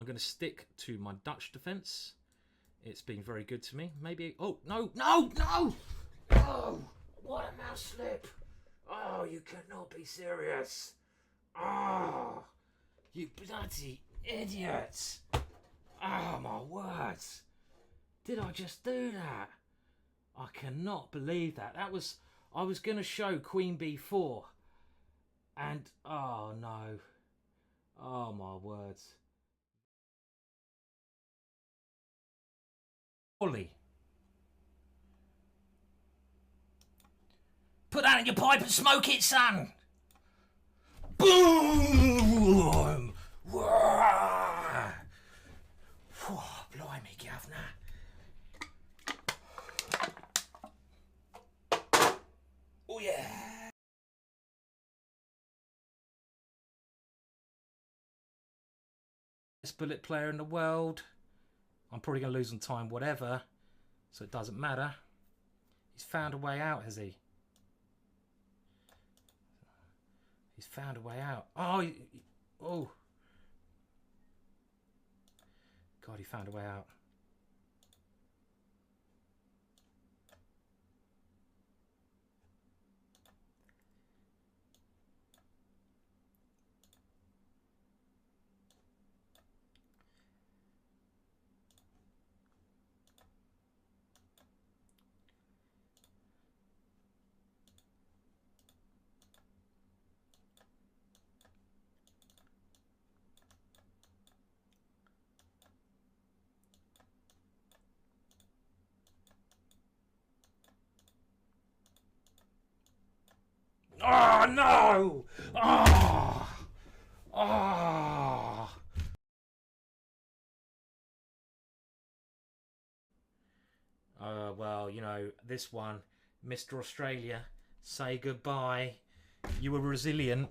going to stick to my Dutch defense. It's been very good to me. Maybe... Oh, no, no, no! Oh, what a mouse slip. Oh, you cannot be serious. Oh, you bloody idiot. Oh, my words. Did I just do that? I cannot believe that. That was... I was going to show Queen B4. And... Oh, no. Oh, my words. Ollie. Put that in your pipe and smoke it, son. Boom! Whoa, blimey, governor. Oh, yeah. Best bullet player in the world. I'm probably going to lose on time, whatever. So it doesn't matter. He's found a way out, has he? He's found a way out. Oh, oh. God, he found a way out. Oh, no! Oh! Oh! Well, you know, this one, Mr. Australia, say goodbye. You were resilient.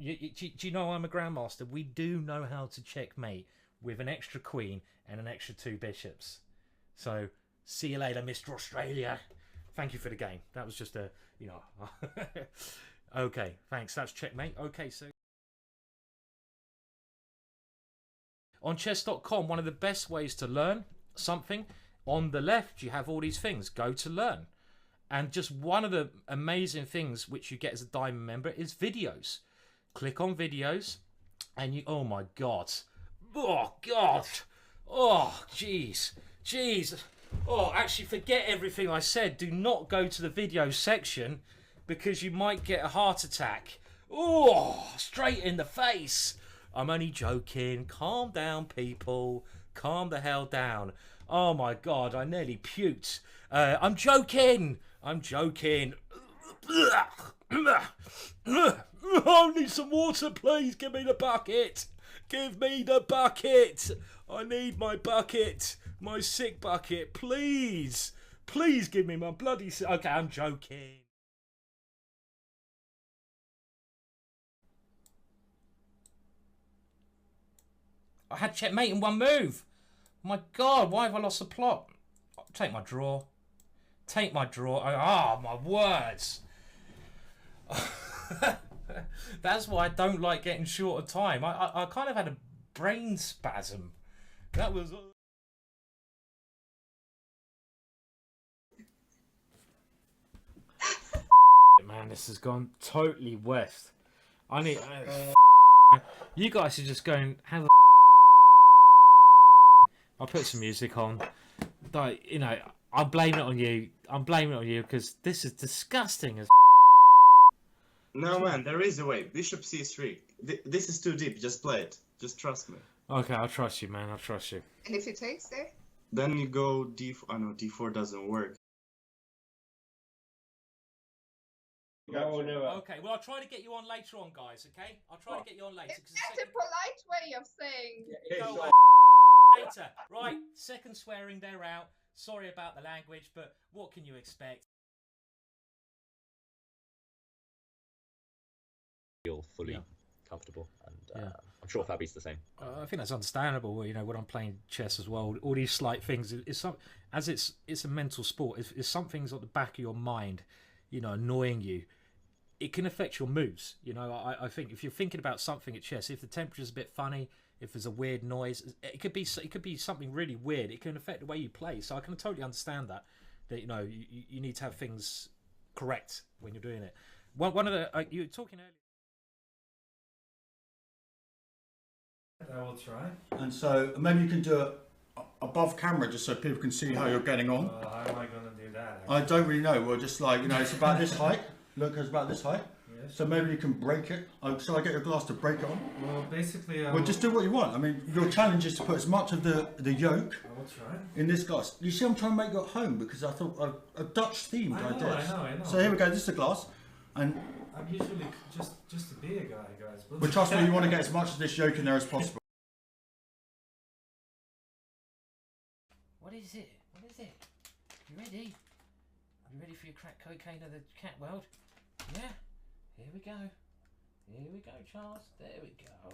Do you know I'm a Grandmaster? We do know how to checkmate with an extra queen and an extra 2 bishops. So, see you later, Mr. Australia. Thank you for the game. That was just a, you know. Okay, thanks. That's checkmate. Okay, so. On chess.com, one of the best ways to learn something, on the left, you have all these things. Go to learn. And just one of the amazing things which you get as a diamond member is videos. Click on videos and you, oh my God. Oh God. Oh, jeez. Jeez. Oh, actually forget everything I said. Do not go to the video section because you might get a heart attack. Oh, straight in the face. I'm only joking. Calm down, people. Calm the hell down. Oh my God, I nearly puked. I'm joking. I'm joking. I need some water, please. Give me the bucket. Give me the bucket. I need my bucket. My sick bucket. Please. Please give me my bloody... Okay, I'm joking. I had checkmate in one move. My God, why have I lost the plot? Take my draw. Take my draw. Ah, my words. That's why I don't like getting short of time. I kind of had a brain spasm. That was... Man, this has gone totally west. I need... you guys are just going... Have a... I'll put some music on. Like, you know, I'm blaming it on you. I'm blaming it on you because this is disgusting as... No, man, there is a way. Bishop c3. This is too deep. Just play it. Just trust me. Okay, I'll trust you, man. I'll trust you. And if it takes there? Then you go d4. Oh, no, d4 doesn't work. Okay, well, I'll try to get you on later on, guys, okay? I'll try to get you on later. That's a polite way of saying... Go away. Later. Right, second swearing, they're out. Sorry about the language, but what can you expect? Feel fully comfortable, and I'm sure Fabi's the same. I think that's understandable. You know, when I'm playing chess as well, all these slight things. It's a mental sport. If some things at the back of your mind, you know, annoying you, it can affect your moves. You know, I think if you're thinking about something at chess, if the temperature's a bit funny, if there's a weird noise, it could be something really weird. It can affect the way you play. So I can totally understand that you know you need to have things correct when you're doing it. One of the you were talking earlier. I will try. And so maybe you can do it above camera just so people can see how you're getting on. How am I going to do that? I don't really know. We're just like, you know, it's about this height. Look, it's about this height. Yes. So maybe you can break it. Shall I get your glass to break it on? Well, basically... Well, just do what you want. I mean, your challenge is to put as much of the yolk I will try. in this glass. You see, I'm trying to make it at home because I thought a Dutch themed idea. I know. So here we go. This is the glass. And I'm usually just a beer guy, guys. but trust me, you want to get as much of this yolk in there as possible. What is it? What is it? You ready? You ready for your crack cocaine of the cat world? Yeah? Here we go. Here we go, Charles. There we go.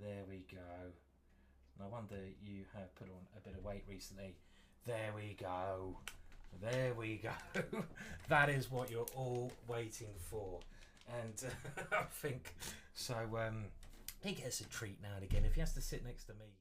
There we go. No wonder you have put on a bit of weight recently. There we go. There we go. That is what you're all waiting for. And I think so. He gets a treat now and again if he has to sit next to me.